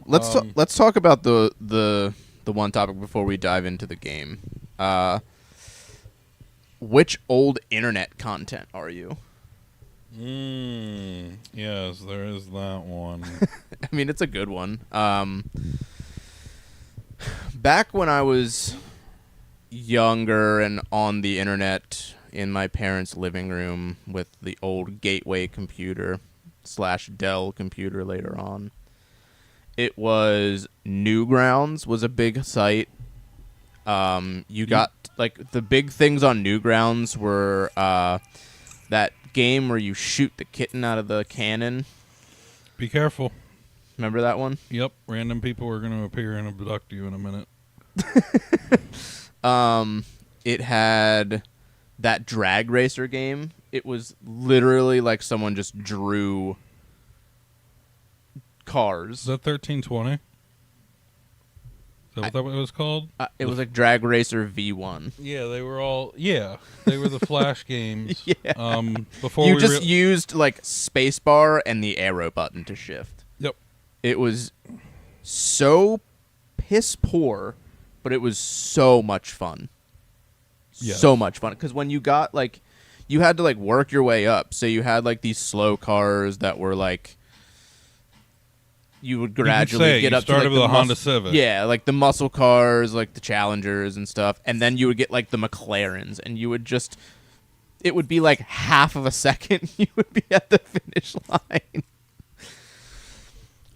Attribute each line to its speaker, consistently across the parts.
Speaker 1: let's talk about the one topic before we dive into the game. Which old internet content are you?
Speaker 2: Yes, there is that one.
Speaker 1: I mean, it's a good one. Back when I was younger and on the internet in my parents' living room with the old Gateway computer / Dell computer later on, it was Newgrounds was a big site. You got like the big things on Newgrounds were that game where you shoot the kitten out of the cannon.
Speaker 2: Be careful.
Speaker 1: Remember that one?
Speaker 2: Yep, random people are going to appear and abduct you in a minute.
Speaker 1: It had that drag racer game. It was literally like someone just drew cars.
Speaker 2: Is that 1320? Is that what it was called?
Speaker 1: It was like Drag Racer V1.
Speaker 2: Yeah, they were all. Yeah, they were the Flash games.
Speaker 1: Yeah.
Speaker 2: Before
Speaker 1: you
Speaker 2: we
Speaker 1: just used like spacebar and the arrow button to shift.
Speaker 2: Yep.
Speaker 1: It was so piss poor, but it was so much fun.
Speaker 2: Yes.
Speaker 1: So much fun because when you got like, you had to like work your way up. So you had like these slow cars that were like. You would gradually get up to
Speaker 2: started
Speaker 1: like
Speaker 2: with
Speaker 1: the
Speaker 2: a Honda Civic.
Speaker 1: Yeah, like the muscle cars, like the Challengers and stuff, and then you would get like the McLarens, and you would just, it would be like half of a second you would be at the finish line.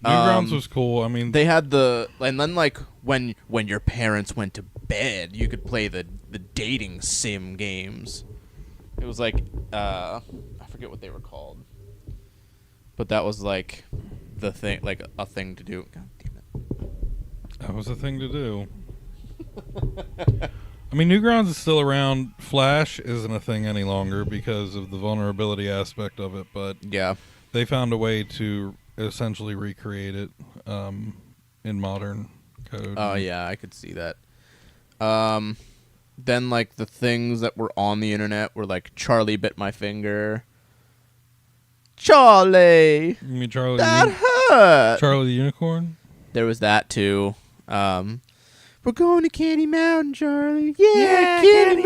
Speaker 2: Newgrounds was cool. I mean,
Speaker 1: they had and then like when your parents went to bed, you could play the dating sim games. It was like I forget what they were called, but that was like. The thing, like a thing to do. God damn it!
Speaker 2: That was a thing to do. I mean, Newgrounds is still around. Flash isn't a thing any longer because of the vulnerability aspect of it. But
Speaker 1: yeah,
Speaker 2: they found a way to essentially recreate it in modern code.
Speaker 1: Oh yeah, I could see that. Then like the things that were on the internet were like Charlie bit my finger. Charlie,
Speaker 2: You mean Charlie?
Speaker 1: that hurt.
Speaker 2: Charlie the Unicorn?
Speaker 1: There was that too. We're going to Candy Mountain, Charlie. Yeah, Candy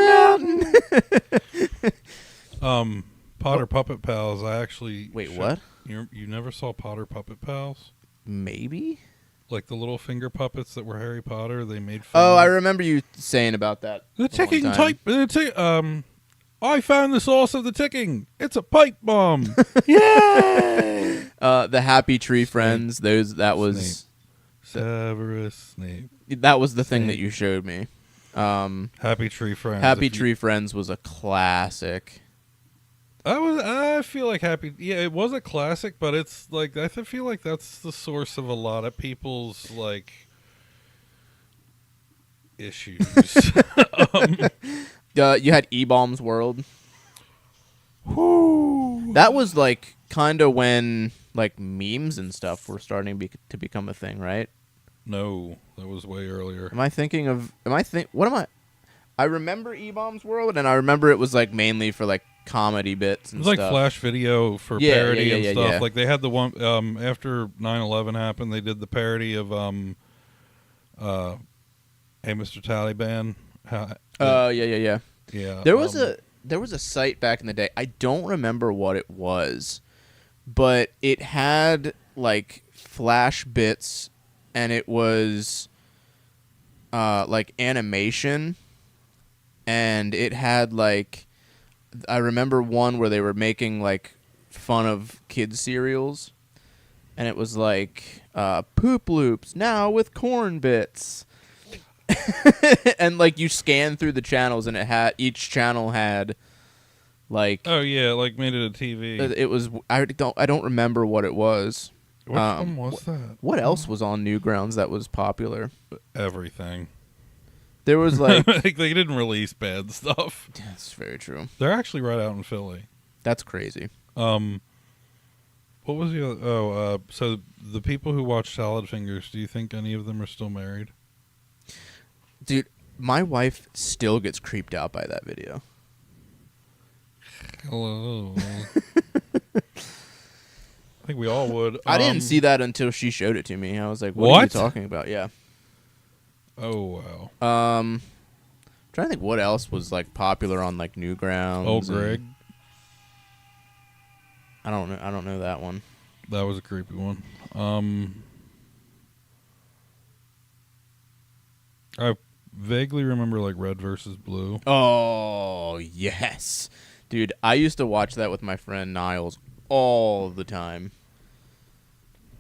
Speaker 1: Mountain.
Speaker 2: Potter Puppet Pals. I actually
Speaker 1: wait. What?
Speaker 2: You never saw Potter Puppet Pals?
Speaker 1: Maybe.
Speaker 2: Like the little finger puppets that were Harry Potter. They made.
Speaker 1: Oh, I remember you saying about that.
Speaker 2: The ticking type. I found the source of the ticking. It's a pipe bomb. Yay!
Speaker 1: The Happy Tree Friends. That was
Speaker 2: Severus Snape.
Speaker 1: That was the thing that you showed me.
Speaker 2: Happy Tree Friends.
Speaker 1: Happy Tree Friends was a classic.
Speaker 2: I feel like it was a classic, but it's like I feel like that's the source of a lot of people's like issues.
Speaker 1: You had Ebaums World.
Speaker 2: Whoo.
Speaker 1: That was like kind of when like memes and stuff were starting to become a thing, right?
Speaker 2: No, that was way earlier.
Speaker 1: What am I? I remember Ebaums World, and I remember it was like mainly for like comedy bits and
Speaker 2: stuff. It was
Speaker 1: stuff.
Speaker 2: like Flash Video for parody and stuff.
Speaker 1: Yeah.
Speaker 2: Like they had the one after 9/11 happened, they did the parody of Hey Mr. Taliban.
Speaker 1: Yeah.
Speaker 2: Yeah.
Speaker 1: There was a site back in the day. I don't remember what it was, but it had like Flash bits, and it was like animation, and it had like I remember one where they were making like fun of kids cereals, and it was like Poop Loops now with corn bits. And like you scan through the channels, and each channel had like
Speaker 2: like made it a TV.
Speaker 1: It was I don't remember what it was.
Speaker 2: Which one was that?
Speaker 1: What else was on Newgrounds that was popular?
Speaker 2: Everything.
Speaker 1: There was like
Speaker 2: they didn't release bad stuff.
Speaker 1: That's very true.
Speaker 2: They're actually right out in Philly.
Speaker 1: That's crazy.
Speaker 2: What was the other? So the people who watch Salad Fingers, do you think any of them are still married?
Speaker 1: Dude, my wife still gets creeped out by that video.
Speaker 2: Hello. I think we all would.
Speaker 1: I didn't see that until she showed it to me. I was like, what? Are you talking about? Yeah.
Speaker 2: Oh, wow.
Speaker 1: Trying to think what else was like popular on like Newgrounds.
Speaker 2: Oh, Greg.
Speaker 1: I don't know that one.
Speaker 2: That was a creepy one. I vaguely remember like Red versus Blue.
Speaker 1: Oh, yes. Dude, I used to watch that with my friend Niles all the time.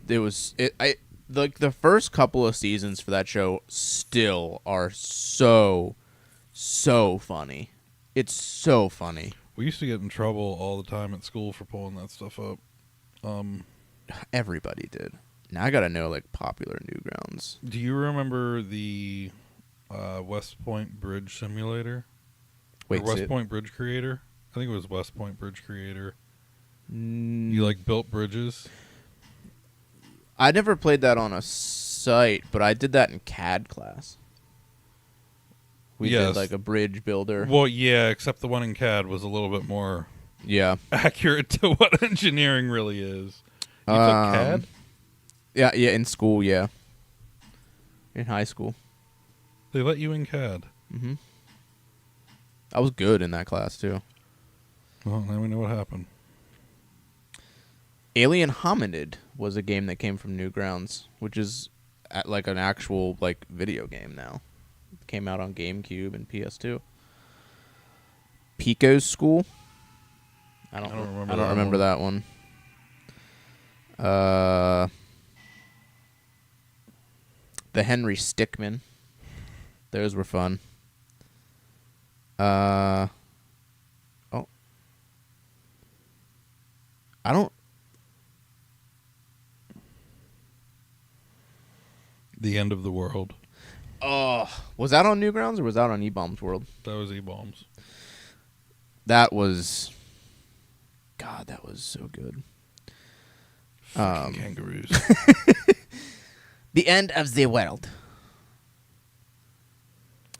Speaker 1: Like the first couple of seasons for that show still are so funny. It's so funny.
Speaker 2: We used to get in trouble all the time at school for pulling that stuff up.
Speaker 1: Everybody did. Now I gotta know like popular Newgrounds.
Speaker 2: Do you remember the West Point Bridge Simulator?
Speaker 1: Wait,
Speaker 2: or West Point Bridge Creator? I think it was West Point Bridge Creator. You like built bridges?
Speaker 1: I never played that on a site, but I did that in CAD class. We did like a bridge builder.
Speaker 2: Well, yeah, except the one in CAD was a little bit more accurate to what engineering really is. You took CAD?
Speaker 1: Yeah, in school, yeah. In high school.
Speaker 2: They let you in CAD?
Speaker 1: Mm-hmm. I was good in that class, too.
Speaker 2: Well, now we know what happened.
Speaker 1: Alien Hominid was a game that came from Newgrounds, which is like an actual like video game now. It came out on GameCube and PS2. Pico's School. I don't remember that one. The Henry Stickmin. Those were fun. I don't.
Speaker 2: The End of the World.
Speaker 1: Oh, was that on Newgrounds or was that on Ebaums World?
Speaker 2: That was Ebaums.
Speaker 1: That was. God, that was so good.
Speaker 2: Fucking kangaroos.
Speaker 1: The End of the World.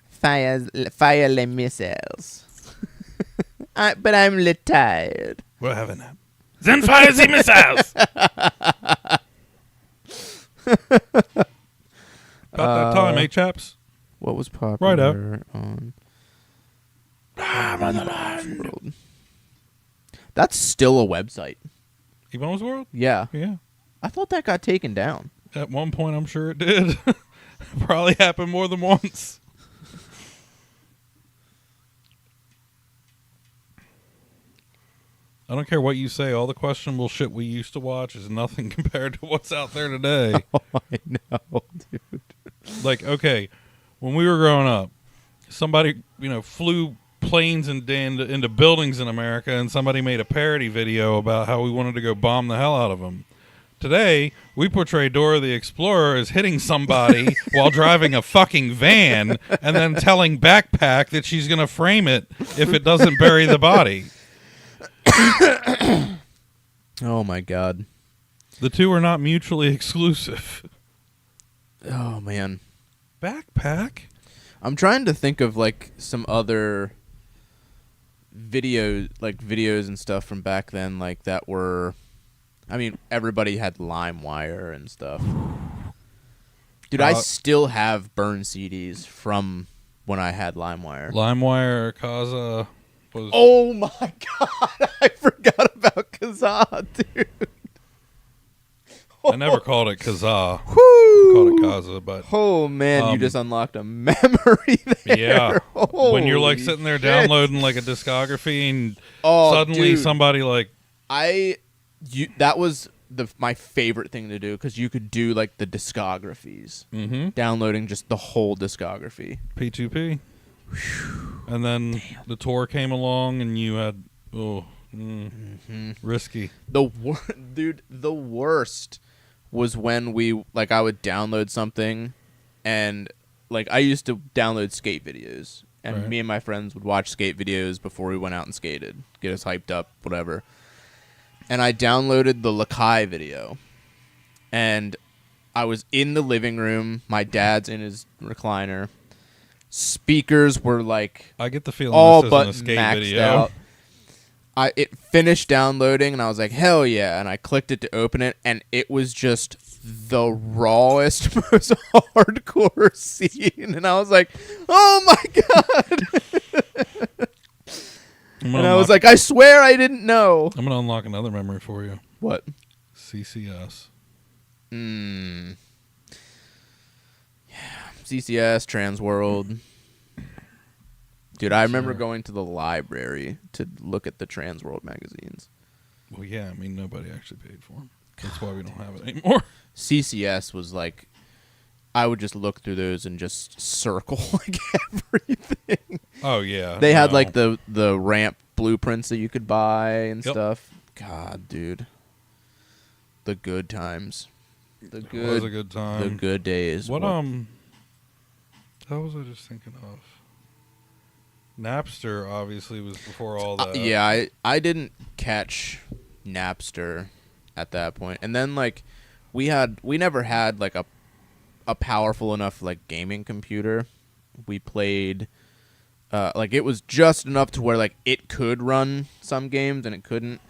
Speaker 1: Fire the missiles. But I'm tired.
Speaker 2: We're having that. Then fire the missiles. About that time, eh, chaps?
Speaker 1: What was popular
Speaker 2: right up
Speaker 1: on the World? That's still a website.
Speaker 2: Ebaums World?
Speaker 1: Yeah.
Speaker 2: Yeah.
Speaker 1: I thought that got taken down.
Speaker 2: At one point, I'm sure it did. Probably happened more than once. I don't care what you say. All the questionable shit we used to watch is nothing compared to what's out there today.
Speaker 1: Oh, I know, dude.
Speaker 2: Like, okay, when we were growing up, somebody, flew planes into buildings in America, and somebody made a parody video about how we wanted to go bomb the hell out of them. Today, we portray Dora the Explorer as hitting somebody while driving a fucking van and then telling Backpack that she's going to frame it if it doesn't bury the body.
Speaker 1: Oh, my God.
Speaker 2: The two are not mutually exclusive.
Speaker 1: Oh, man.
Speaker 2: Backpack?
Speaker 1: I'm trying to think of, like, some other videos and stuff from back then, like, that were... I mean, everybody had LimeWire and stuff. Dude, I still have burned CDs from when I had LimeWire.
Speaker 2: LimeWire, Kazaa was...
Speaker 1: Oh, my God. I forgot about Kazaa, dude.
Speaker 2: I never called it Kazaa.
Speaker 1: Woo!
Speaker 2: I called it Kazaa, but...
Speaker 1: Oh, man, you just unlocked a memory there.
Speaker 2: Yeah.
Speaker 1: Holy
Speaker 2: when you're, like, sitting there
Speaker 1: shit.
Speaker 2: downloading, like, a discography, and suddenly
Speaker 1: dude.
Speaker 2: somebody, like...
Speaker 1: That was my favorite thing to do, because you could do, like, the discographies.
Speaker 2: Mm-hmm.
Speaker 1: Downloading just the whole discography.
Speaker 2: P2P. And then the tour came along, and you had... risky.
Speaker 1: Dude, the worst was when I would download something, and, like, I used to download skate videos. And me and my friends would watch skate videos before we went out and skated. Get us hyped up, whatever. And I downloaded the Lakai video. And I was in the living room. My dad's in his recliner. Speakers were like
Speaker 2: I get the feeling
Speaker 1: all
Speaker 2: this
Speaker 1: but
Speaker 2: isn't a skate
Speaker 1: maxed
Speaker 2: video.
Speaker 1: out. it finished downloading, and I was like, hell yeah, and I clicked it to open it, and it was just the rawest, most hardcore scene, and I was like, oh my god. And I was like, I swear I didn't know.
Speaker 2: I'm gonna unlock another memory for you.
Speaker 1: What?
Speaker 2: CCS.
Speaker 1: Yeah, CCS, Transworld. Dude, I remember going to the library to look at the Transworld magazines.
Speaker 2: Well, yeah, I mean, nobody actually paid for them. That's why we don't have it anymore.
Speaker 1: CCS was like, I would just look through those and just circle like everything.
Speaker 2: Oh, yeah.
Speaker 1: They had like the ramp blueprints that you could buy and stuff. God, dude. The good times.
Speaker 2: It was a good time.
Speaker 1: The good days.
Speaker 2: What was I just thinking of? Napster obviously was before all that.
Speaker 1: Yeah, I didn't catch Napster at that point. And then like we never had like a powerful enough like gaming computer. We played like it was just enough to where like it could run some games and it couldn't.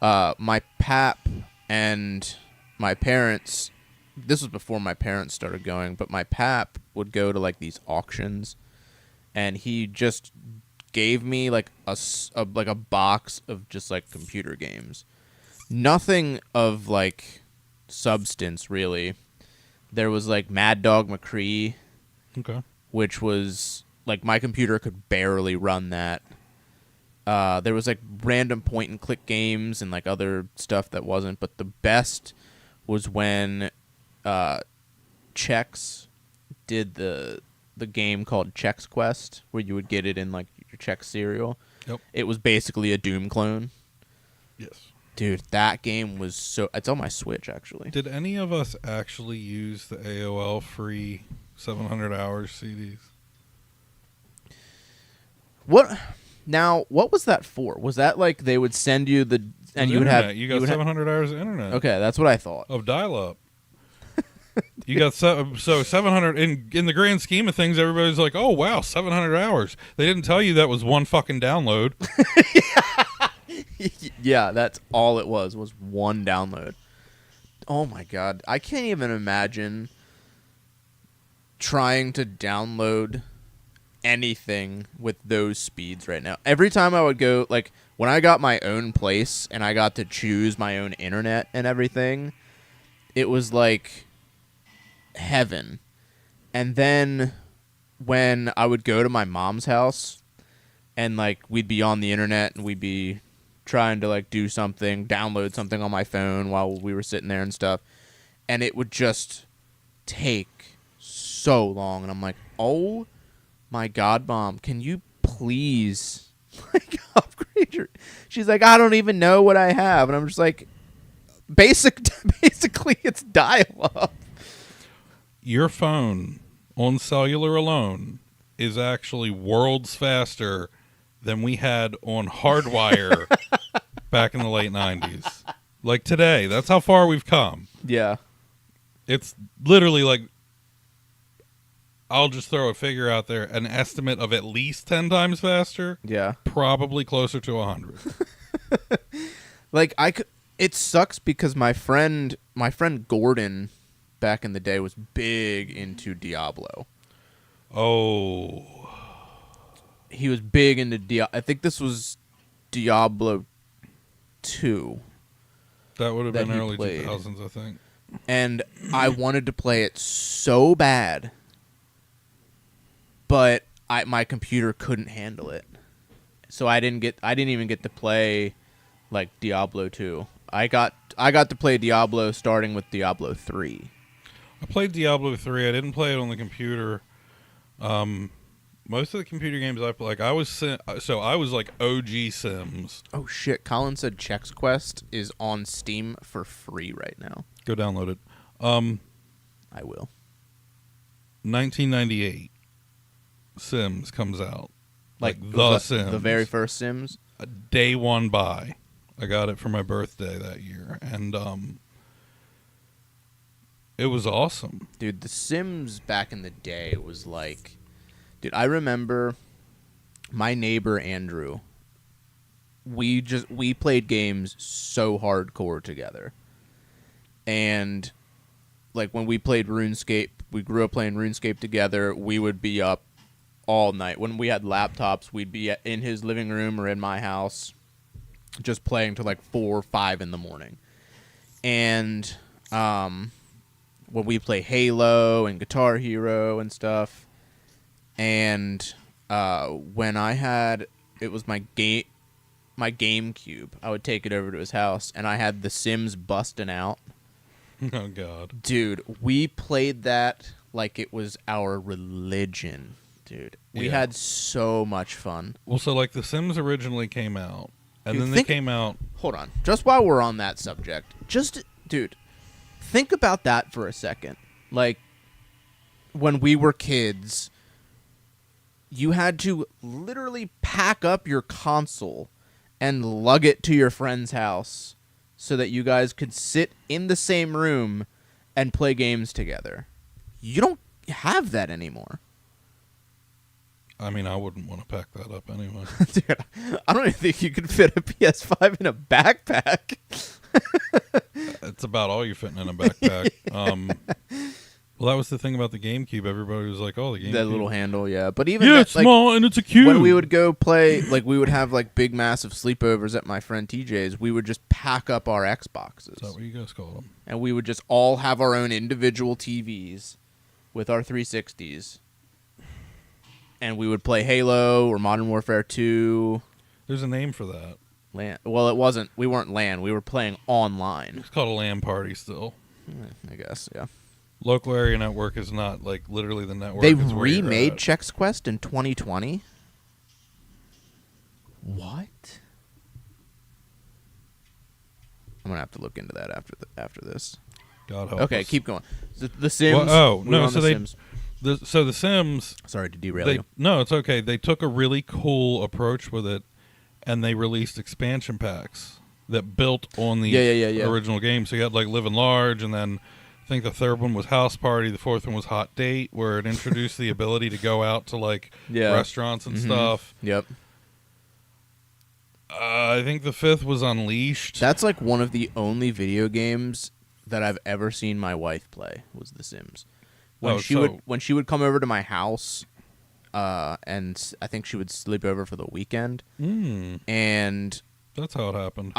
Speaker 1: My pap and my parents, this was before my parents started going, but my pap would go to like these auctions, and he just gave me like a box of just like computer games. Nothing of like substance really. There was like Mad Dog McCree,
Speaker 2: okay,
Speaker 1: which was like my computer could barely run that. There was like random point and click games and like other stuff that wasn't, but the best was when Chex did the game called Chex Quest, where you would get it in like your Chex cereal.
Speaker 2: Yep.
Speaker 1: It was basically a Doom clone.
Speaker 2: Yes.
Speaker 1: Dude, that game was so... It's on my Switch, actually.
Speaker 2: Did any of us actually use the AOL free 700 hours CDs?
Speaker 1: What... Now, what was that for? Was that like they would send you the... And you would
Speaker 2: internet.
Speaker 1: have...
Speaker 2: You got 700 hours of internet.
Speaker 1: Okay, that's what I thought.
Speaker 2: Of dial-up. You got... So 700... In the grand scheme of things, everybody's like, oh, wow, 700 hours. They didn't tell you that was one fucking download.
Speaker 1: Yeah, that's all it was one download. Oh my god. I can't even imagine trying to download anything with those speeds right now. Every time I would go, like, when I got my own place and I got to choose my own internet and everything, it was like heaven. And then when I would go to my mom's house and, like, we'd be on the internet and we'd be trying to like do something, download something on my phone while we were sitting there and stuff, and it would just take so long, and I'm like, oh my god, Mom, can you please like upgrade your... She's like, I don't even know what I have, and I'm just like, basically it's dial-up.
Speaker 2: Your phone on cellular alone is actually worlds faster than we had on hardwire back in the late 90s. Like today, that's how far we've come.
Speaker 1: Yeah.
Speaker 2: It's literally like, I'll just throw a figure out there, an estimate of at least 10 times faster.
Speaker 1: Yeah.
Speaker 2: Probably closer to 100.
Speaker 1: Like it sucks because my friend Gordon back in the day was big into Diablo.
Speaker 2: Oh.
Speaker 1: He was big into I think this was Diablo 2.
Speaker 2: That would have
Speaker 1: that
Speaker 2: been
Speaker 1: he
Speaker 2: early
Speaker 1: played.
Speaker 2: 2000s, I think.
Speaker 1: And I wanted to play it so bad, but my computer couldn't handle it. So I didn't even get to play like Diablo 2. I got to play Diablo starting with Diablo 3.
Speaker 2: I played Diablo 3. I didn't play it on the computer. Most of the computer games I play, like I was like OG Sims.
Speaker 1: Oh shit! Colin said Chex Quest is on Steam for free right now.
Speaker 2: Go download it.
Speaker 1: I will.
Speaker 2: 1998, Sims comes out.
Speaker 1: Like
Speaker 2: the Sims,
Speaker 1: the very first Sims.
Speaker 2: Day one buy. I got it for my birthday that year, and it was awesome.
Speaker 1: Dude, The Sims back in the day was like... Dude, I remember my neighbor, Andrew, we played games so hardcore together. And like when we played RuneScape, we grew up playing RuneScape together. We would be up all night. When we had laptops, we'd be in his living room or in my house just playing till like 4 or 5 in the morning. And when we play Halo and Guitar Hero and stuff, and when I had, it was my GameCube, I would take it over to his house, and I had The Sims busting out.
Speaker 2: Oh, God.
Speaker 1: Dude, we played that like it was our religion, dude. We had so much fun.
Speaker 2: Well, so, like, The Sims originally came out, and
Speaker 1: Dude,
Speaker 2: then they came out...
Speaker 1: Hold on. Just while we're on that subject, dude, think about that for a second. Like, when we were kids, you had to literally pack up your console and lug it to your friend's house so that you guys could sit in the same room and play games together. You don't have that anymore.
Speaker 2: I mean, I wouldn't want to pack that up anyway.
Speaker 1: Dude, I don't even think you could fit a PS5 in a backpack.
Speaker 2: It's about all you're fitting in a backpack. Well, that was the thing about the GameCube. Everybody was like, "Oh, the GameCube."
Speaker 1: That little handle, yeah. But even
Speaker 2: it's small and it's a cube.
Speaker 1: When we would go play, like we would have like big, massive sleepovers at my friend TJ's. We would just pack up our Xboxes.
Speaker 2: Is that what you guys call them?
Speaker 1: And we would just all have our own individual TVs with our 360s. And we would play Halo or Modern Warfare 2.
Speaker 2: There's a name for that.
Speaker 1: LAN. Well, it wasn't. We weren't LAN. We were playing online.
Speaker 2: It's called a LAN party still.
Speaker 1: I guess, yeah.
Speaker 2: Local area network is not like literally the network.
Speaker 1: They remade Chex Quest in 2020. What? I'm gonna have to look into that after this.
Speaker 2: God help
Speaker 1: Okay,
Speaker 2: us.
Speaker 1: keep going. The Sims.
Speaker 2: Well,
Speaker 1: no,
Speaker 2: so the Sims.
Speaker 1: Sorry to derail you.
Speaker 2: No, it's okay. They took a really cool approach with it, and they released expansion packs that built on the original game. So you had like Living Large, and then I think the third one was House Party. The fourth one was Hot Date, where it introduced the ability to go out to like restaurants and stuff.
Speaker 1: Yep.
Speaker 2: I think the fifth was Unleashed.
Speaker 1: That's like one of the only video games that I've ever seen my wife play was The Sims. When she would come over to my house, and I think she would sleep over for the weekend. And
Speaker 2: that's how it happened.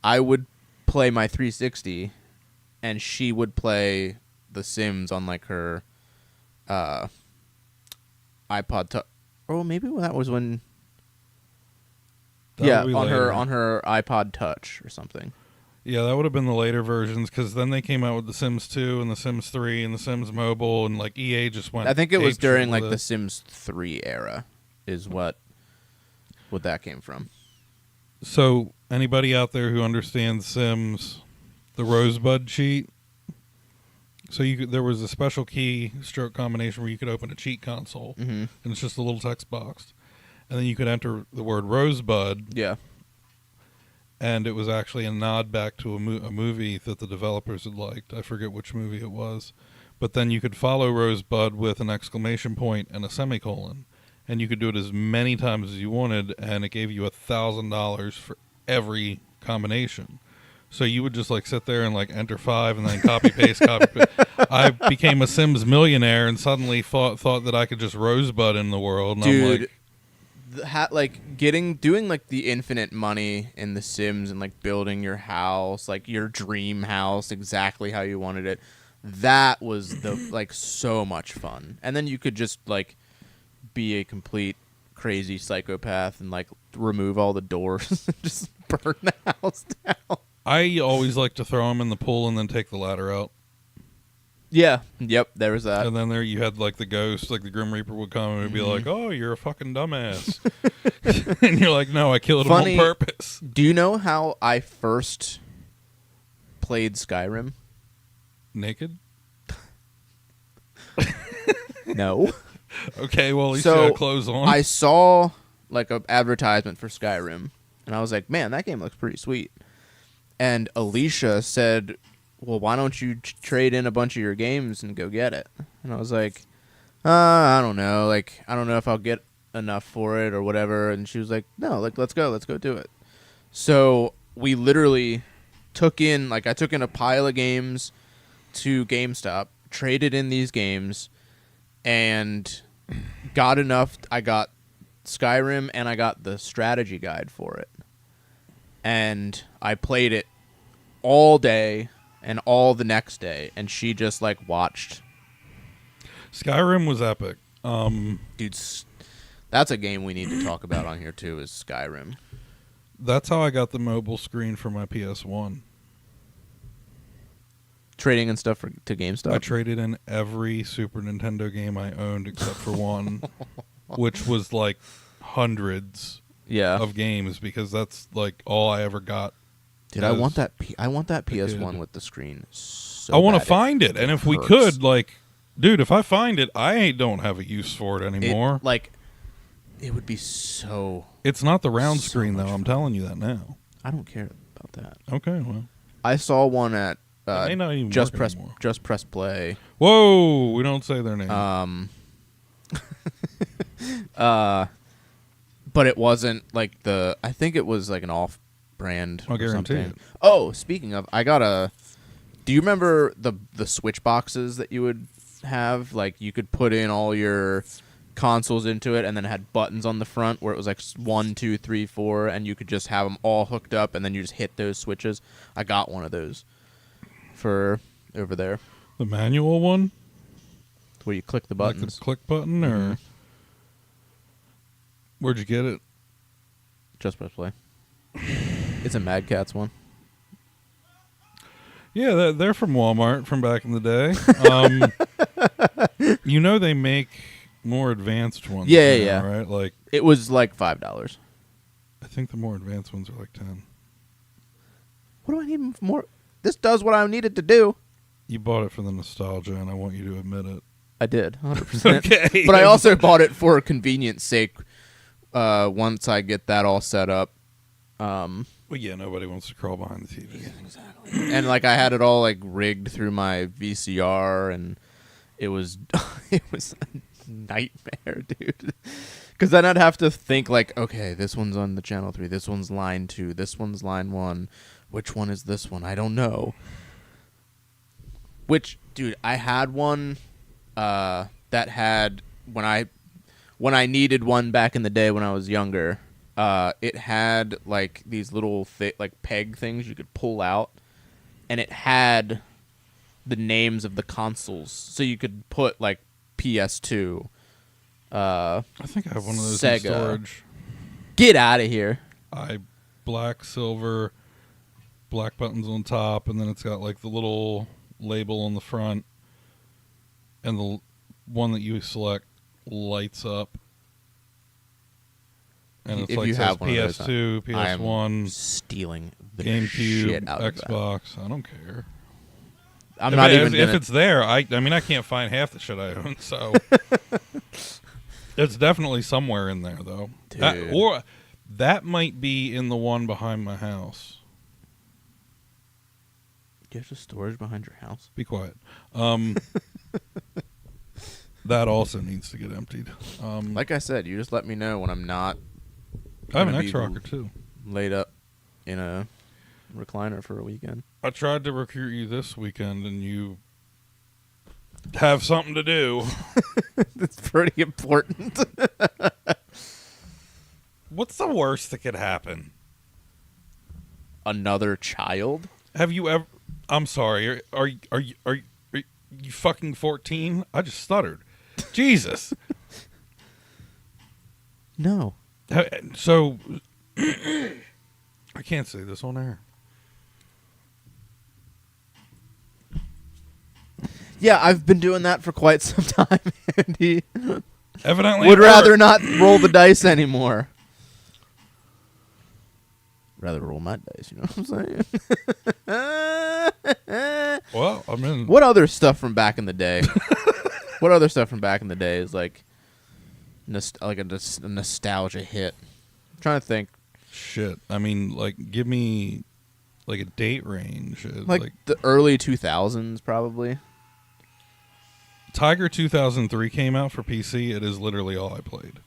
Speaker 1: I would play my 360, and she would play The Sims on like her iPod Touch. Oh, maybe that was when. On her iPod Touch or something.
Speaker 2: Yeah, that would have been the later versions, because then they came out with The Sims 2 and The Sims 3 and The Sims Mobile, and like EA just went.
Speaker 1: I think it was during like the Sims 3 era, is what that came from.
Speaker 2: So, anybody out there who understands Sims, the Rosebud cheat. So there was a special key stroke combination where you could open a cheat console, and it's just a little text box, and then you could enter the word Rosebud.
Speaker 1: Yeah.
Speaker 2: And it was actually a nod back to a movie that the developers had liked. I forget which movie it was. But then you could follow Rosebud with an exclamation point and a semicolon. And you could do it as many times as you wanted, and it gave you $1,000 for every combination. So you would just like sit there and like enter 5 and then copy paste. I became a Sims millionaire and suddenly thought that I could just Rosebud in the world. And
Speaker 1: Dude.
Speaker 2: I'm like,
Speaker 1: doing like the infinite money in The Sims and like building your house, like your dream house exactly how you wanted it, that was the like so much fun. And then you could just like be a complete crazy psychopath and like remove all the doors and just burn the house down.
Speaker 2: I always like to throw them in the pool and then take the ladder out.
Speaker 1: Yeah. Yep. There was that.
Speaker 2: And then there you had like the ghost, like the Grim Reaper would come and would be like, "Oh, you're a fucking dumbass," and you're like, "No, I killed him on purpose."
Speaker 1: Do you know how I first played Skyrim?
Speaker 2: Naked?
Speaker 1: No.
Speaker 2: Okay, well, at least you had clothes on.
Speaker 1: I saw like an advertisement for Skyrim, and I was like, "Man, that game looks pretty sweet." And Alicia said, "Well, why don't you trade in a bunch of your games and go get it?" And I was like, I don't know. Like, I don't know if I'll get enough for it or whatever, and she was like, no, like let's go do it. So we literally took in I took in a pile of games to GameStop, traded in these games, and got enough. I got Skyrim and I got the strategy guide for it, and I played it all day and all the next day, and she just watched.
Speaker 2: Skyrim was epic.
Speaker 1: Dude, that's a game we need to talk about on here too, is Skyrim.
Speaker 2: That's how I got the mobile screen for my PS1.
Speaker 1: Trading and stuff to GameStop?
Speaker 2: I traded in every Super Nintendo game I owned except for one, which was hundreds of games, because that's all I ever got.
Speaker 1: Dude, I want that PS1 with the screen. So
Speaker 2: I want to
Speaker 1: bad.
Speaker 2: find it, and if we could, dude, if I find it, I don't have a use for it anymore.
Speaker 1: It would be so.
Speaker 2: It's not the round screen though. I'm telling you that now.
Speaker 1: I don't care about that.
Speaker 2: Okay, well,
Speaker 1: I saw one at
Speaker 2: it may not even
Speaker 1: Just
Speaker 2: work anymore.
Speaker 1: Press Play.
Speaker 2: Whoa, we don't say their name.
Speaker 1: But it wasn't I think it was an off-brand.
Speaker 2: I'll guarantee it.
Speaker 1: Oh, speaking of, I got a. Do you remember the Switch boxes that you would have? You could put in all your consoles into it, and then it had buttons on the front where it was 1, 2, 3, 4, and you could just have them all hooked up, and then you just hit those switches. I got one of those for over there.
Speaker 2: The manual one,
Speaker 1: where you click the buttons.
Speaker 2: The click button, or where'd you get it?
Speaker 1: Just Press Play. It's a Mad Catz one.
Speaker 2: Yeah, they're from Walmart from back in the day. They make more advanced ones.
Speaker 1: Yeah.
Speaker 2: Right?
Speaker 1: It was $5.
Speaker 2: I think the more advanced ones are $10.
Speaker 1: What do I need more? This does what I need it to do.
Speaker 2: You bought it for the nostalgia, and I want you to admit it.
Speaker 1: I did, 100%.
Speaker 2: Okay.
Speaker 1: But I also bought it for convenience sake. Once I get that all set up.
Speaker 2: Well, yeah, nobody wants to crawl behind the TV.
Speaker 1: Yeah, exactly. And I had it all rigged through my VCR, and it was a nightmare, dude. Because then I'd have to think okay, this one's on the channel 3, this one's line 2, this one's line 1. Which one is this one? I don't know. Which, dude, I had one that had when I needed one back in the day when I was younger. It had these little peg things you could pull out, and it had the names of the consoles, so you could put PS2.
Speaker 2: I think I have one of those
Speaker 1: Sega.
Speaker 2: in storage.
Speaker 1: Get out of here!
Speaker 2: Black, silver, black buttons on top, and then it's got the little label on the front, and the one that you select lights up. And it's
Speaker 1: if you have one
Speaker 2: PS2,
Speaker 1: of those,
Speaker 2: PS1,
Speaker 1: stealing the
Speaker 2: GameCube,
Speaker 1: shit out of
Speaker 2: Xbox. I don't care.
Speaker 1: If
Speaker 2: it's there. I can't find half the shit I own, so it's definitely somewhere in there, though.
Speaker 1: Dude.
Speaker 2: That might be in the one behind my house.
Speaker 1: Do you have storage behind your house?
Speaker 2: Be quiet. That also needs to get emptied.
Speaker 1: Like I said, you just let me know when I'm not.
Speaker 2: I have an X-Rocker too.
Speaker 1: Laid up in a recliner for a weekend.
Speaker 2: I tried to recruit you this weekend, and you have something to do.
Speaker 1: It's pretty important.
Speaker 2: What's the worst that could happen?
Speaker 1: Another child?
Speaker 2: Have you ever? I'm sorry. Are you fucking 14? I just stuttered. Jesus.
Speaker 1: No.
Speaker 2: So I can't say this on air.
Speaker 1: Yeah, I've been doing that for quite some time, Andy.
Speaker 2: Evidently,
Speaker 1: would rather not roll the dice anymore. Rather roll my dice, you know what I'm saying?
Speaker 2: Well, I mean,
Speaker 1: what other stuff from back in the day? What other stuff from back in the day is a nostalgia hit? I'm trying to think.
Speaker 2: Shit. I mean, give me a date range.
Speaker 1: The early 2000s, probably.
Speaker 2: Tiger 2003 came out for PC. It is literally all I played.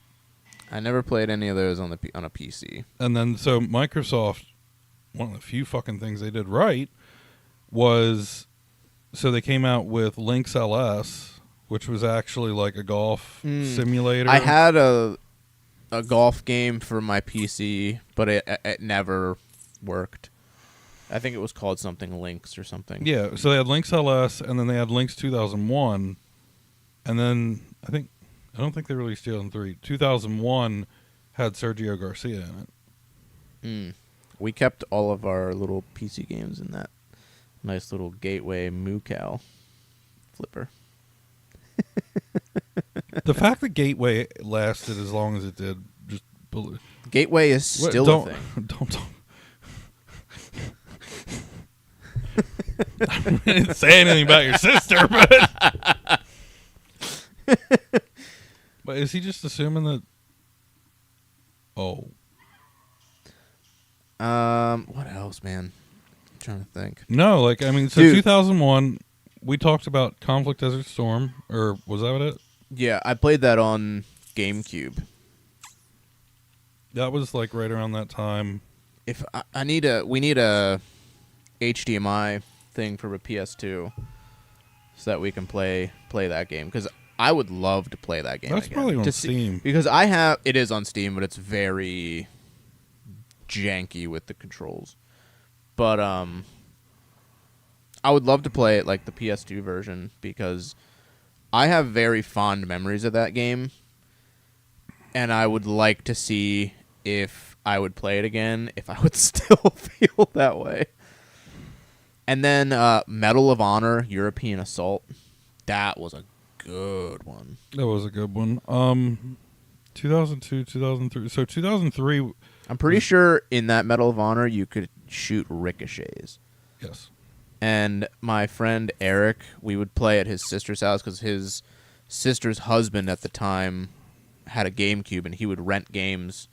Speaker 1: I never played any of those on a PC.
Speaker 2: And then so Microsoft, one of the few fucking things they did right was, so they came out with Lynx LS, which was actually like a golf simulator.
Speaker 1: I had a golf game for my PC, but it never worked. I think it was called something Lynx or something.
Speaker 2: Yeah, so they had Lynx LS, and then they had Lynx 2001, and then I don't think they released 2003. 2001 had Sergio Garcia in it.
Speaker 1: We kept all of our little PC games in that nice little Gateway Moo-Cow flipper.
Speaker 2: The fact that Gateway lasted as long as it did, just
Speaker 1: Gateway is still a thing.
Speaker 2: Don't. I didn't say anything about your sister, but but is he just assuming that? Oh,
Speaker 1: what else, man? I'm trying to think.
Speaker 2: no, like I mean, so
Speaker 1: Dude.
Speaker 2: 2001, we talked about Conflict Desert Storm, or was that it?
Speaker 1: Yeah, I played that on GameCube.
Speaker 2: That was like right around that time.
Speaker 1: If we need a HDMI thing for a PS2 so that we can play that game, because I would love to play that game.
Speaker 2: That's
Speaker 1: again.
Speaker 2: probably on Steam.
Speaker 1: Because it is on Steam, but it's very janky with the controls. But I would love to play it like the PS2 version, because I have very fond memories of that game, and I would like to see if I would play it again, if I would still feel that way. And then Medal of Honor, European Assault. That was a good one.
Speaker 2: That was a good one. 2002, 2003. So 2003.
Speaker 1: I'm pretty sure in that Medal of Honor you could shoot ricochets.
Speaker 2: Yes.
Speaker 1: And my friend Eric, we would play at his sister's house because his sister's husband at the time had a GameCube, and he would rent games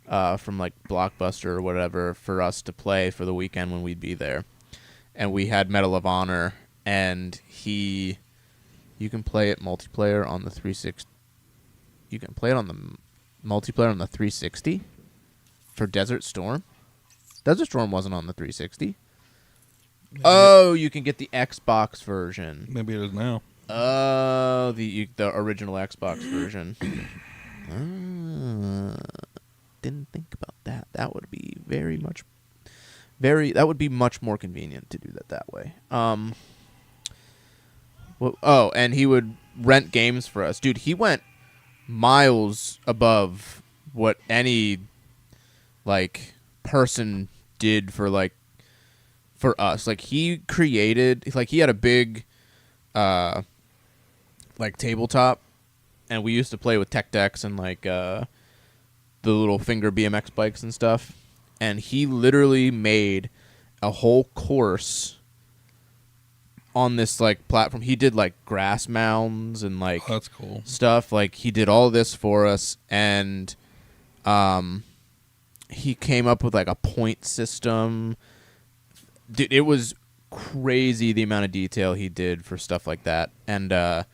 Speaker 1: from like Blockbuster or whatever for us to play for the weekend when we'd be there. And we had Medal of Honor, and you can play it multiplayer on the 360. You can play it on the multiplayer on the 360 for Desert Storm. Desert Storm wasn't on the 360. Oh, you can get the Xbox version.
Speaker 2: Maybe it is now.
Speaker 1: Oh, the original Xbox version. Didn't think about that. That would be that would be much more convenient to do that way. And he would rent games for us. Dude, he went miles above what any like person did for us. Like he had a big like tabletop, and we used to play with tech decks and like the little finger BMX bikes and stuff. And he literally made a whole course on this like platform. He did like grass mounds and like
Speaker 2: that's cool
Speaker 1: stuff. Like he did all this for us, and he came up with like a point system. Dude, it was crazy the amount of detail he did for stuff like that. And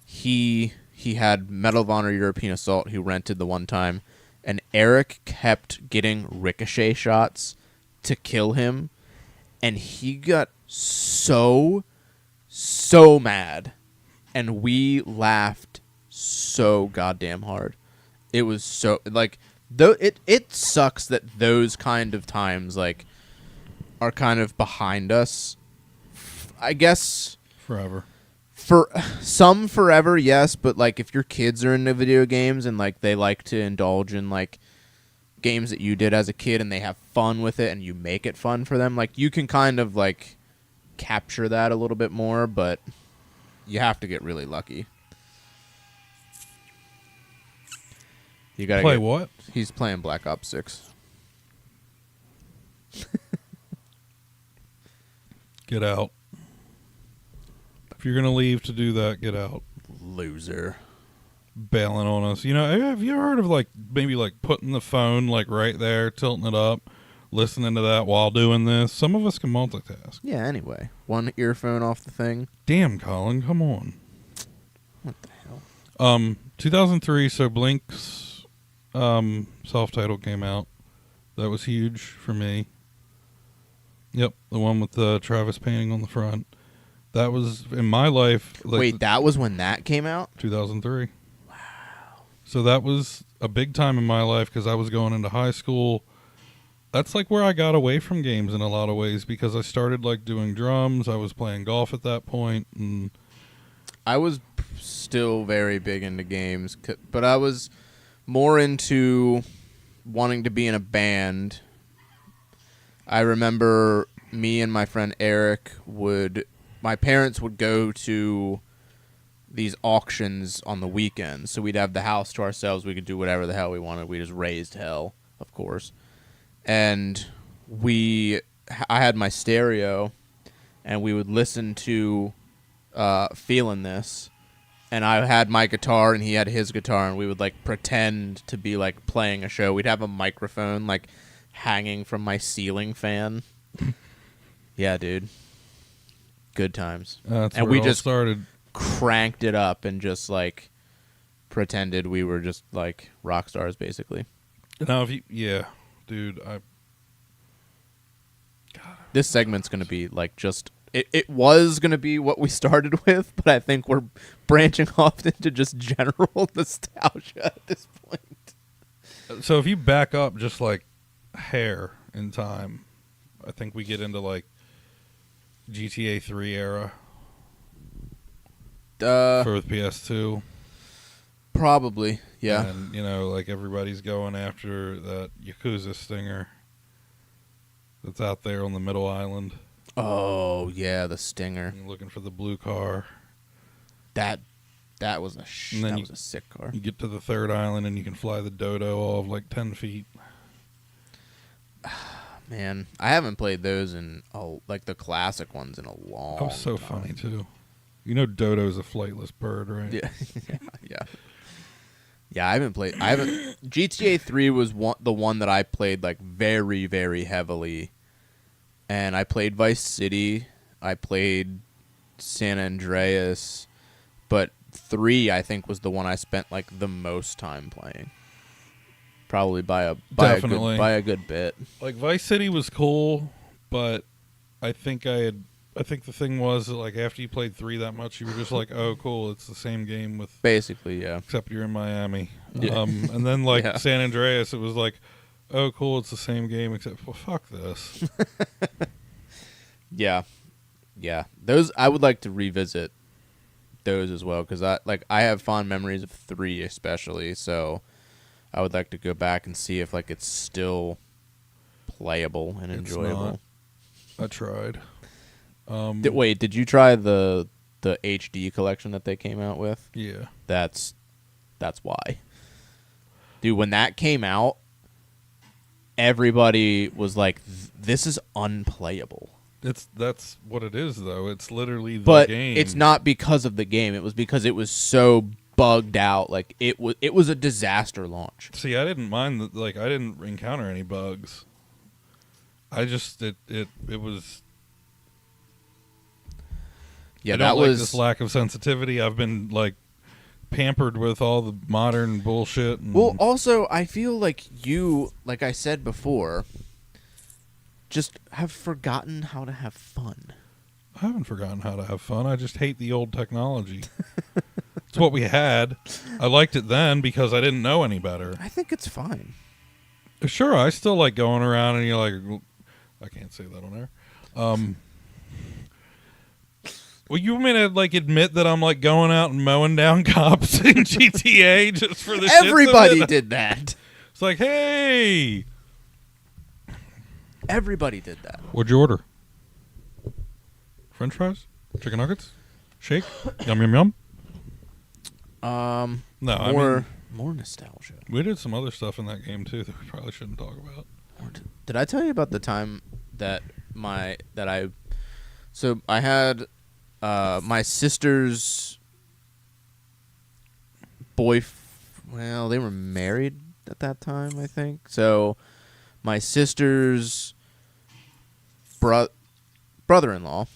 Speaker 1: he had Medal of Honor European Assault, who rented the one time, and Eric kept getting ricochet shots to kill him, and he got so mad, and we laughed so goddamn hard. It was so like it sucks that those kind of times like are kind of behind us. I guess
Speaker 2: forever.
Speaker 1: For some forever, yes, but like if your kids are into video games and like they like to indulge in like games that you did as a kid and they have fun with it and you make it fun for them, like you can kind of like capture that a little bit more, but you have to get really lucky. You gotta
Speaker 2: play what?
Speaker 1: He's playing Black Ops 6.
Speaker 2: Get out. If you're gonna leave to do that, get out.
Speaker 1: Loser.
Speaker 2: Bailing on us. You know, have you ever heard of like maybe like putting the phone like right there, tilting it up, listening to that while doing this? Some of us can multitask.
Speaker 1: Yeah, anyway. One earphone off the thing.
Speaker 2: Damn, Colin, come on.
Speaker 1: What the hell?
Speaker 2: 2003, so Blink's Self-titled came out. That was huge for me. Yep, the one with the Travis painting on the front. That was in my life. Like,
Speaker 1: wait, that was when that came out?
Speaker 2: 2003. Wow. So that was a big time in my life because I was going into high school. That's like where I got away from games in a lot of ways because I started like doing drums. I was playing golf at that point, and
Speaker 1: I was still very big into games, but I was more into wanting to be in a band. I remember me and my friend Eric my parents would go to these auctions on the weekends, so we'd have the house to ourselves. We could do whatever the hell we wanted. We just raised hell, of course. And I had my stereo, and we would listen to Feelin' This, and I had my guitar, and he had his guitar, and we would, like, pretend to be, like, playing a show. We'd have a microphone, like, hanging from my ceiling fan. Yeah, dude. Good times.
Speaker 2: that's
Speaker 1: and
Speaker 2: where
Speaker 1: we
Speaker 2: it all
Speaker 1: just
Speaker 2: started.
Speaker 1: cranked it up and just, like, pretended we were just, like, rock stars, basically.
Speaker 2: Now, dude,
Speaker 1: This segment's going to be, like, just... It was going to be what we started with, but I think we're branching off into just general nostalgia at this point.
Speaker 2: So if you back up just, like, hair in time, I think we get into, like, GTA 3 era for the PS2.
Speaker 1: Probably, yeah.
Speaker 2: And, like, everybody's going after that Yakuza stinger that's out there on the middle island.
Speaker 1: Oh, yeah, the stinger.
Speaker 2: And you're looking for the blue car.
Speaker 1: That was a sick car.
Speaker 2: You get to the third island and you can fly the Dodo all of like 10 feet.
Speaker 1: Man, I haven't played those like the classic ones in a long
Speaker 2: That was so
Speaker 1: time.
Speaker 2: funny too. Dodo's a flightless bird, right?
Speaker 1: Yeah. Yeah, I haven't GTA 3 was the one that I played like very, very heavily. And I played Vice City, I played San Andreas, but 3 I think was the one I spent like the most time playing. Probably by a good bit.
Speaker 2: Like Vice City was cool, but I think the thing was that, like, after you played 3 that much, you were just like, oh cool, it's the same game with
Speaker 1: basically, yeah.
Speaker 2: Except you're in Miami.
Speaker 1: Yeah.
Speaker 2: And then like
Speaker 1: Yeah.
Speaker 2: San Andreas, it was like, oh cool, it's the same game except fuck this.
Speaker 1: Yeah. Those I would like to revisit those as well because I have fond memories of 3 especially, so I would like to go back and see if like it's still playable and enjoyable.
Speaker 2: I tried.
Speaker 1: Wait, did you try the HD collection that they came out with?
Speaker 2: Yeah.
Speaker 1: That's why. Dude, when that came out, everybody was like, this is unplayable.
Speaker 2: That's what it is though. It's literally the game.
Speaker 1: But it's not because of the game. It was because it was so bugged out. Like it was a disaster launch.
Speaker 2: See, I didn't mind I didn't encounter any bugs. I just it was
Speaker 1: Yeah,
Speaker 2: I
Speaker 1: that
Speaker 2: don't
Speaker 1: was
Speaker 2: like this lack of sensitivity. I've been like pampered with all the modern bullshit. And
Speaker 1: well, also I feel like you, like I said before, just have forgotten how to have fun.
Speaker 2: I haven't forgotten how to have fun. I just hate the old technology. It's what we had. I liked it then because I didn't know any better.
Speaker 1: I think it's fine.
Speaker 2: Sure, I still like going around and you're like, I can't say that on air. Well, you want me to like admit that I'm like going out and mowing down cops in GTA just for the
Speaker 1: Everybody
Speaker 2: shits of it?
Speaker 1: did that.
Speaker 2: It's like, hey,
Speaker 1: Everybody did that.
Speaker 2: what'd you order? French fries, chicken nuggets, shake, yum yum yum. No, I mean,
Speaker 1: more nostalgia.
Speaker 2: we did some other stuff in that game too that we probably shouldn't talk about.
Speaker 1: Did I tell you about the time that I had my sister's well, they were married at that time, I think. So my sister's brother-in-law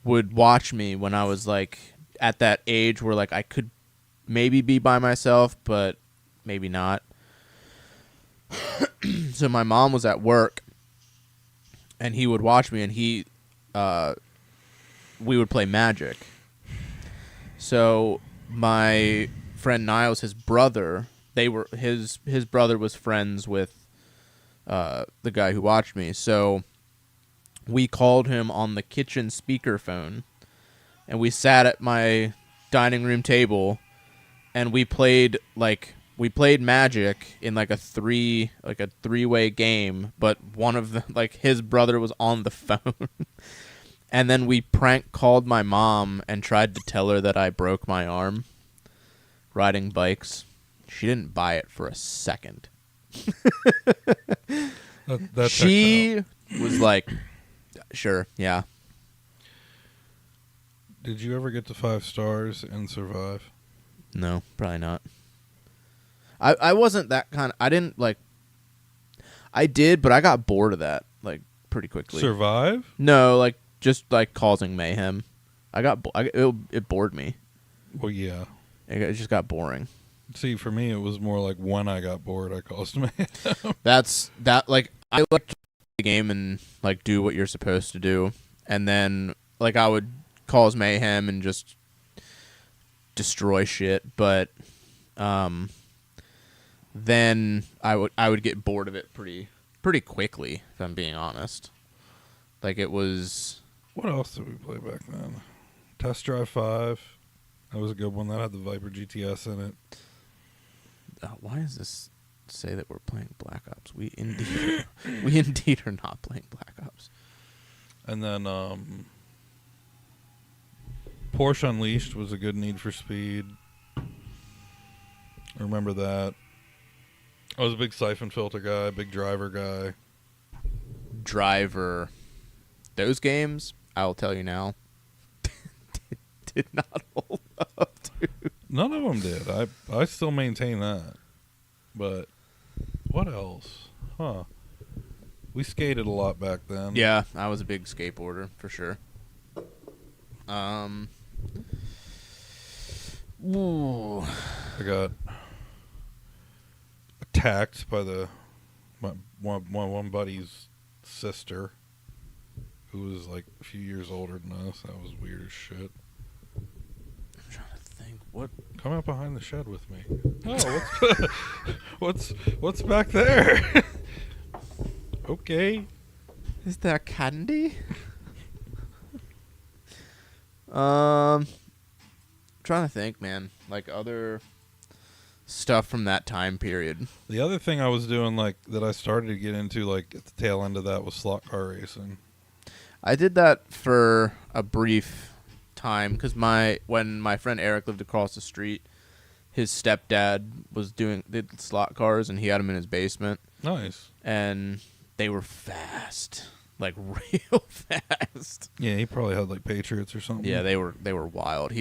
Speaker 1: would watch me when I was like at that age where like I could maybe be by myself, but maybe not. So my mom was at work, and he would watch me, and we would play Magic. So my friend Niles, his brother, his brother was friends with the guy who watched me. So we called him on the kitchen speakerphone, and we sat at my dining room table, and we played Magic in like a three-way game, but one of the his brother was on the phone. And then we prank called my mom and tried to tell her that I broke my arm riding bikes. She didn't buy it for a second.
Speaker 2: That
Speaker 1: She was like, sure, yeah.
Speaker 2: Did you ever get to 5 stars and survive?
Speaker 1: No, probably not. I wasn't that kind of... I didn't, I did, but I got bored of that, pretty quickly.
Speaker 2: Survive?
Speaker 1: No, just causing mayhem. It bored me.
Speaker 2: Well, yeah.
Speaker 1: It just got boring.
Speaker 2: See, for me, it was more like when I got bored, I caused mayhem.
Speaker 1: I like to play the game and do what you're supposed to do, and then I would cause mayhem and just destroy shit, but then I would get bored of it pretty quickly, if I'm being honest. It was...
Speaker 2: What else did we play back then? Test Drive 5. That was a good one. That had the Viper GTS in it.
Speaker 1: Why does this say that we're playing Black Ops? We indeed are not playing Black Ops.
Speaker 2: And then Porsche Unleashed was a good Need for Speed. I remember that. I was a big siphon filter guy, big driver guy.
Speaker 1: Driver. Those games, I'll tell you now, did not hold up, dude.
Speaker 2: None of them did. I still maintain that. But what else? Huh. We skated a lot back then.
Speaker 1: Yeah, I was a big skateboarder, for sure. Ooh.
Speaker 2: I got attacked by one buddy's sister, who was a few years older than us. That was weird as shit.
Speaker 1: I'm trying to think. What?
Speaker 2: Come out behind the shed with me. Oh, what's back there? Okay.
Speaker 1: Is there candy? Trying to think, man. Other stuff from that time period.
Speaker 2: The other thing I was doing, that I started to get into, at the tail end of that, was slot car racing.
Speaker 1: I did that for a brief time because when my friend Eric lived across the street, his stepdad did slot cars, and he had them in his basement.
Speaker 2: Nice.
Speaker 1: And they were fast, real fast.
Speaker 2: Yeah, he probably had Patriots or something.
Speaker 1: Yeah, they were wild.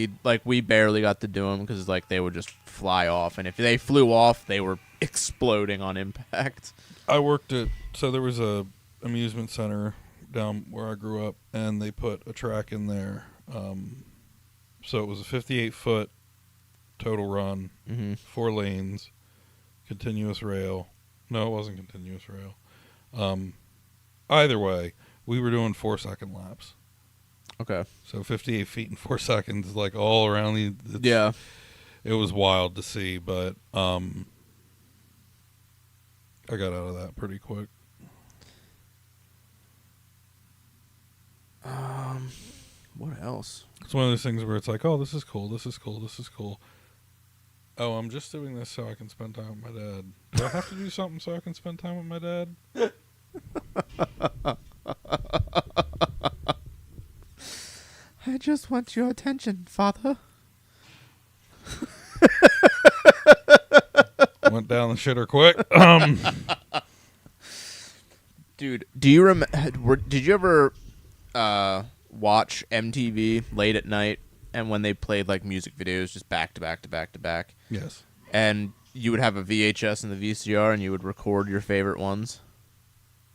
Speaker 1: We barely got to do them because they would just fly off, and if they flew off, they were exploding on impact.
Speaker 2: I worked so there was a amusement center down where I grew up, and they put a track in there. So it was a 58-foot total run, 4 lanes, continuous rail. No, it wasn't continuous rail. Either way, we were doing 4-second laps.
Speaker 1: Okay.
Speaker 2: So 58 feet in 4 seconds, all around
Speaker 1: yeah.
Speaker 2: It was wild to see, but I got out of that pretty quick.
Speaker 1: What else?
Speaker 2: It's one of those things where it's oh, this is cool, this is cool, this is cool. Oh, I'm just doing this so I can spend time with my dad. Do I have to do something so I can spend time with my dad?
Speaker 1: I just want your attention, Father.
Speaker 2: Went down the shitter quick.
Speaker 1: Dude, do you did you ever watch MTV late at night, and when they played music videos just back to back to back to back?
Speaker 2: Yes.
Speaker 1: And you would have a VHS and the VCR, and you would record your favorite ones?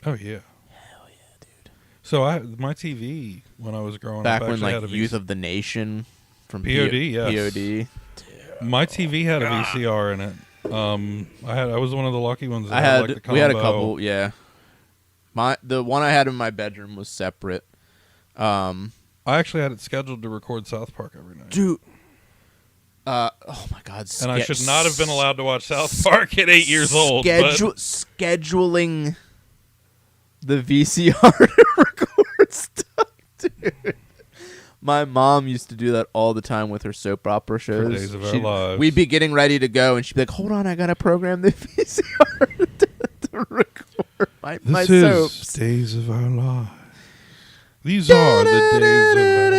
Speaker 2: Oh, yeah.
Speaker 1: Hell yeah, dude.
Speaker 2: So my TV, when I was growing
Speaker 1: back
Speaker 2: up,
Speaker 1: when
Speaker 2: had a
Speaker 1: Youth of the Nation from
Speaker 2: POD, yes.
Speaker 1: POD. Dude.
Speaker 2: My TV had a VCR in it. I was one of the lucky ones. That had like the
Speaker 1: we had a
Speaker 2: combo.
Speaker 1: couple, yeah. The one I had in my bedroom was separate.
Speaker 2: I actually had it scheduled to record South Park every night.
Speaker 1: Dude. Oh my God.
Speaker 2: And I should not have been allowed to watch South Park at 8 years old.
Speaker 1: Scheduling the VCR to record stuff, dude. My mom used to do that all the time with her soap opera shows.
Speaker 2: For Days of Our Lives.
Speaker 1: We'd be getting ready to go, and she'd be like, "Hold on, I gotta program the VCR to record my soaps."
Speaker 2: Is Days of Our Lives. These are the days of our lives.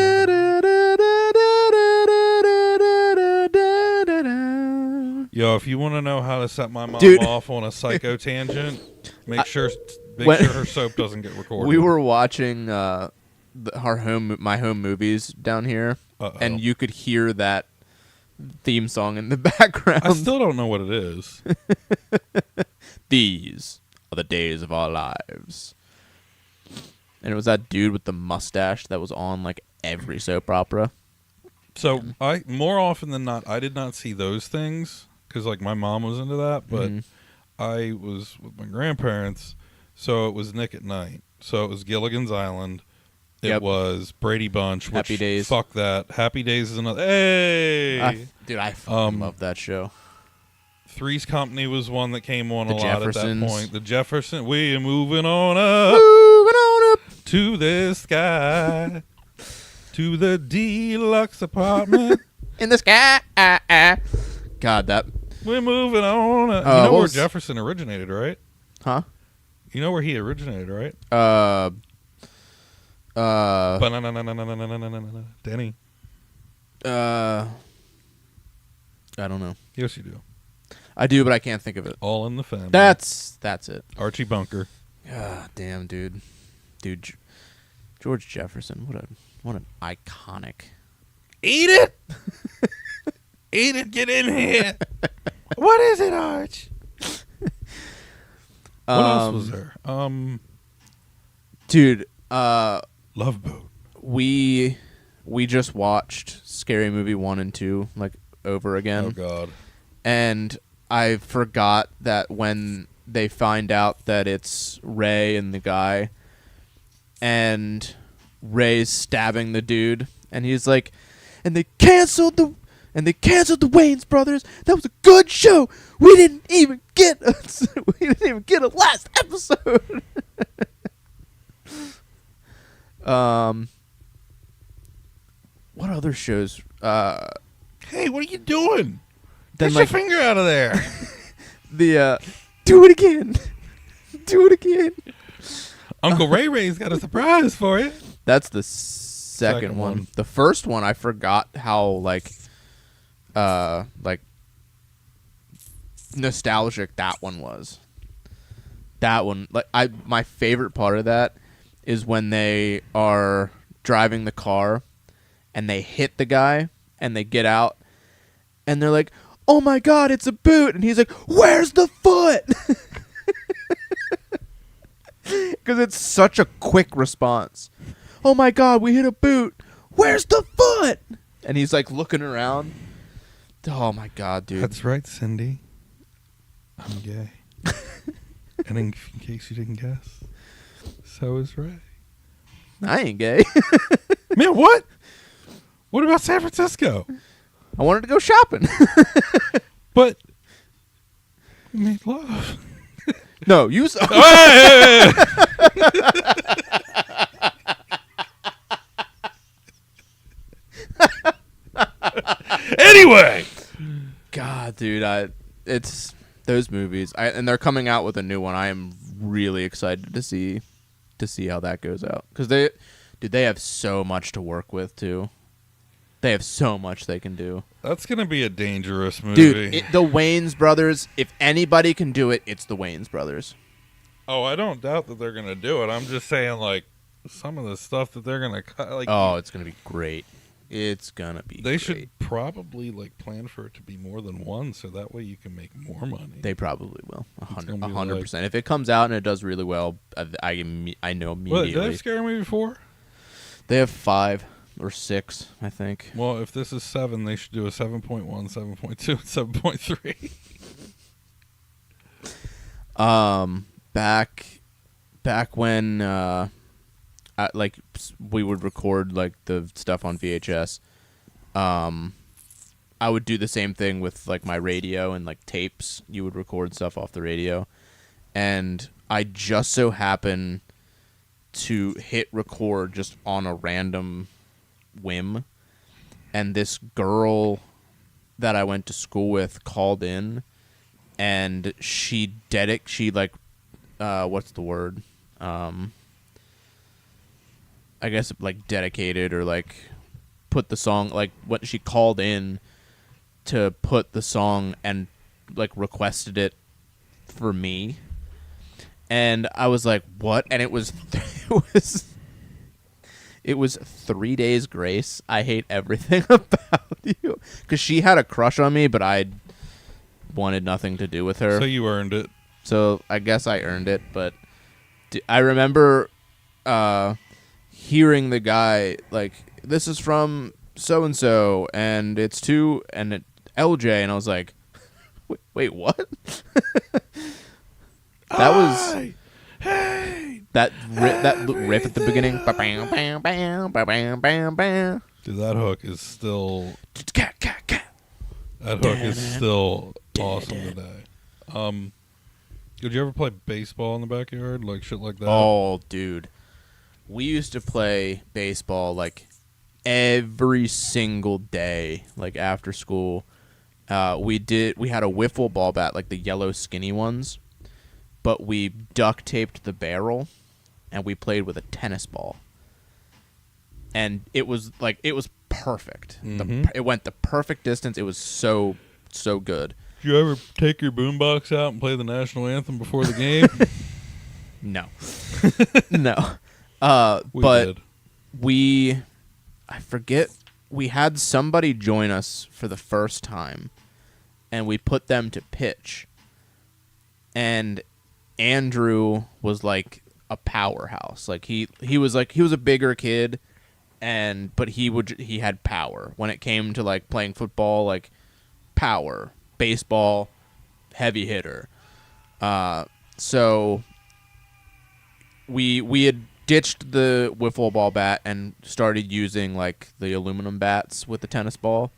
Speaker 2: Yo, if you want to know how to set my mom off on a psycho tangent, make sure her soap doesn't get recorded.
Speaker 1: We were watching my home movies down here, and you could hear that theme song in the background.
Speaker 2: I still don't know what it is.
Speaker 1: These are the days of our lives. And it was that dude with the mustache that was on like every soap opera.
Speaker 2: So more often than not, I did not see those things because like my mom was into that, but I was with my grandparents, so it was Nick at Night. So it was Gilligan's Island. It was Brady Bunch. Which,
Speaker 1: Happy Days.
Speaker 2: Fuck that. Happy Days is another. Hey,
Speaker 1: I fucking love that show.
Speaker 2: Three's Company was one that came on a lot
Speaker 1: Jeffersons.
Speaker 2: at that point. The Jeffersons. We are moving on up. To the sky, to the deluxe apartment
Speaker 1: in the sky. God, that
Speaker 2: we're moving on. You know where Jefferson originated, right?
Speaker 1: Huh?
Speaker 2: You know where he originated, right? Denny.
Speaker 1: I don't know.
Speaker 2: Yes, you do.
Speaker 1: I do, but I can't think of it.
Speaker 2: All in the Family.
Speaker 1: That's it.
Speaker 2: Archie Bunker.
Speaker 1: Ah, damn, dude. George Jefferson, what an iconic.
Speaker 2: Eat it. Eat it. Get in here. What is it, Arch? What else was there?
Speaker 1: Dude,
Speaker 2: Love Boat.
Speaker 1: We just watched Scary Movie 1 and 2 like over again.
Speaker 2: Oh God.
Speaker 1: And I forgot that when they find out that it's Ray and the guy, and Ray's stabbing the dude, and he's like, and they canceled the Wayans brothers. That was a good show. We didn't even get a last episode. What other shows?
Speaker 2: Hey, what are you doing?
Speaker 1: Then
Speaker 2: Get your finger out of there.
Speaker 1: Do it again. Do it again.
Speaker 2: Uncle Ray Ray's got a surprise for you.
Speaker 1: That's the second one. The first one, I forgot how like nostalgic that one was. That one, my favorite part of that is when they are driving the car and they hit the guy and they get out and they're like, "Oh my God, it's a boot!" And he's like, "Where's the foot?" Because it's such a quick response. "Oh my God, we hit a boot. Where's the foot?" And he's like looking around. Oh my God, dude.
Speaker 2: That's right, Cindy. I'm gay. And in case you didn't guess, so is Ray.
Speaker 1: I ain't gay.
Speaker 2: Man, what? What about San Francisco?
Speaker 1: I wanted to go shopping.
Speaker 2: But we made love.
Speaker 1: No, you saw.
Speaker 2: Anyway.
Speaker 1: God, dude, it's those movies. And they're coming out with a new one. I am really excited to see how that goes out, because they have so much to work with too. They have so much they can do.
Speaker 2: That's gonna be a dangerous movie,
Speaker 1: dude. The Wayans brothers. If anybody can do it, it's the Wayans brothers.
Speaker 2: Oh, I don't doubt that they're gonna do it. I'm just saying, like, some of the stuff that they're gonna cut. Like,
Speaker 1: oh, it's gonna be great. It's gonna be.
Speaker 2: They
Speaker 1: great.
Speaker 2: should probably like plan for it to be more than one, so that way you can make more money.
Speaker 1: They probably will. 100%. If it comes out and it does really well, I know immediately.
Speaker 2: What, did they have Scary Movie 4?
Speaker 1: They have 5. or 6, I think.
Speaker 2: Well, if this is 7, they should do a 7.1, 7.2, and 7.3.
Speaker 1: Back when we would record like the stuff on VHS. I would do the same thing with like my radio and like tapes. You would record stuff off the radio, and I just so happen to hit record just on a random whim, and this girl that I went to school with called in, and she what's the word? I guess like dedicated or like put the song, like what she called in to put the song and like requested it for me. And I was like, what? And it was 3 Days Grace. I hate everything about you. Because she had a crush on me, but I wanted nothing to do with her.
Speaker 2: So you earned it.
Speaker 1: So I guess I earned it. But I remember hearing the guy, like, this is from so-and-so, and it's to LJ. And I was like, wait what? That was that riff at the beginning.
Speaker 2: Dude, that hook is still awesome today. Did you ever play baseball in the backyard, like shit like that?
Speaker 1: Oh, dude, we used to play baseball like every single day, like after school. We had a wiffle ball bat, like the yellow skinny ones. But we duct taped the barrel, and we played with a tennis ball. And it was perfect.
Speaker 2: Mm-hmm.
Speaker 1: It went the perfect distance. It was so good.
Speaker 2: Did you ever take your boombox out and play the national anthem before the game?
Speaker 1: No, no. I forget. We had somebody join us for the first time, and we put them to pitch, and Andrew was like a powerhouse. Like he was a bigger kid, but he had power when it came to like playing football, like power, baseball, heavy hitter. So we had ditched the wiffle ball bat and started using like the aluminum bats with the tennis ball.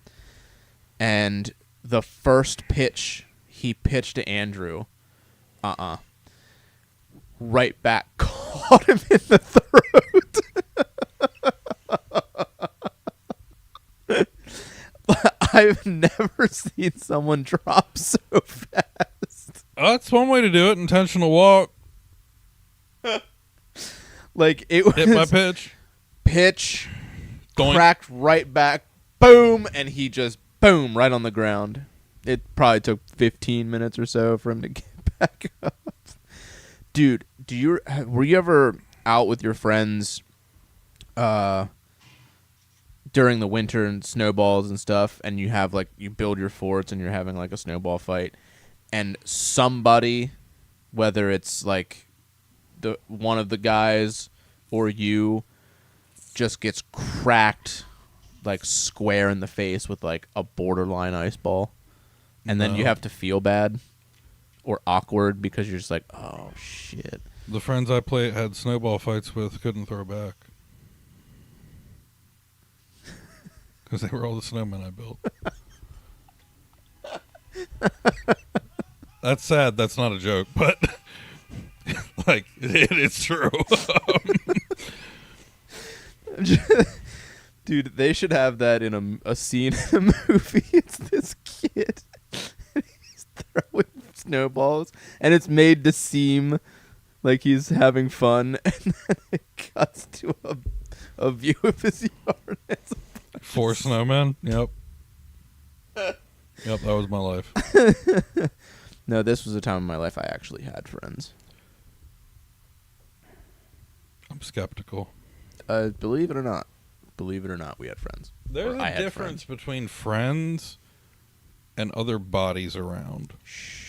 Speaker 1: And the first pitch he pitched to Andrew, right back, caught him in the throat. I've never seen someone drop so fast.
Speaker 2: That's one way to do it. Intentional walk.
Speaker 1: Like it was
Speaker 2: hit my pitch,
Speaker 1: Doink. Cracked right back, boom, and he just boom right on the ground. It probably took 15 minutes or so for him to get back up. Dude, were you ever out with your friends during the winter and snowballs and stuff, and you have like you build your forts and you're having like a snowball fight, and somebody, whether it's like one of the guys or you, just gets cracked like square in the face with like a borderline ice ball, and then you have to feel bad or awkward because you're just like, oh shit.
Speaker 2: The friends I had snowball fights with couldn't throw back because they were all the snowmen I built. That's sad. That's not a joke, but like it's true.
Speaker 1: Dude, they should have that in a scene in a movie. It's this kid and he's throwing snowballs, and it's made to seem like he's having fun, and then it cuts to a view of his yard. It's
Speaker 2: 4 snowmen. Yep, that was my life.
Speaker 1: No, this was a time in my life I actually had friends.
Speaker 2: I'm skeptical.
Speaker 1: Believe it or not, we had friends.
Speaker 2: There's a difference between friends and other bodies around.
Speaker 1: Shh.